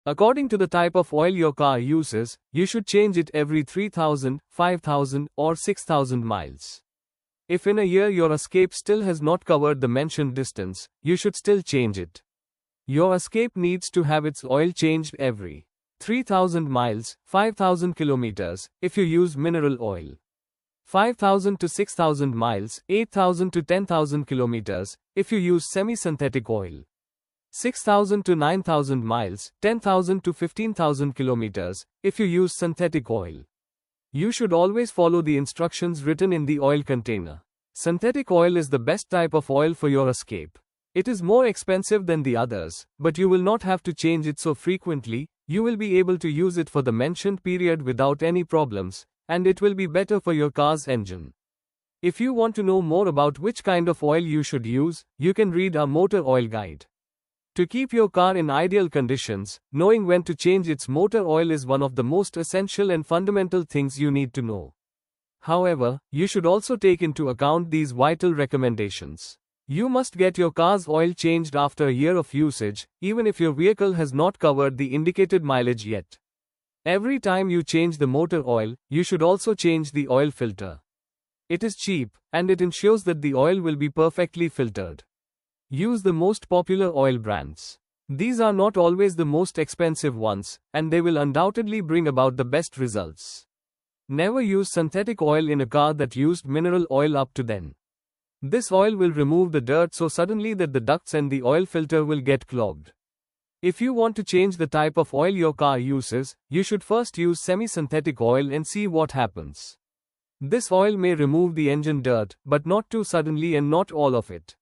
According to the type of oil your car uses, you should change it every 3,000, 5,000, or 6,000 miles. If in a year your Escape still has not covered the mentioned distance, you should still change it. Your Escape needs to have its oil changed every 3,000 miles, 5,000 kilometers, if you use mineral oil. 5,000 to 6,000 miles, 8,000 to 10,000 kilometers, if you use semi-synthetic oil. 6,000 to 9,000 miles, 10,000 to 15,000 kilometers, if you use synthetic oil. You should always follow the instructions written in the oil container. Synthetic oil is the best type of oil for your Escape. It is more expensive than the others, but you will not have to change it so frequently. You will be able to use it for the mentioned period without any problems, and it will be better for your car's engine. If you want to know more about which kind of oil you should use, you can read our motor oil guide. To keep your car in ideal conditions, knowing when to change its motor oil is one of the most essential and fundamental things you need to know. However, you should also take into account these vital recommendations. You must get your car's oil changed after a year of usage, even if your vehicle has not covered the indicated mileage yet. Every time you change the motor oil, you should also change the oil filter. It is cheap, and it ensures that the oil will be perfectly filtered. Use the most popular oil brands. These are not always the most expensive ones, and they will undoubtedly bring about the best results. Never use synthetic oil in a car that used mineral oil up to then. This oil will remove the dirt so suddenly that the ducts and the oil filter will get clogged. If you want to change the type of oil your car uses, you should first use semi-synthetic oil and see what happens. This oil may remove the engine dirt, but not too suddenly and not all of it.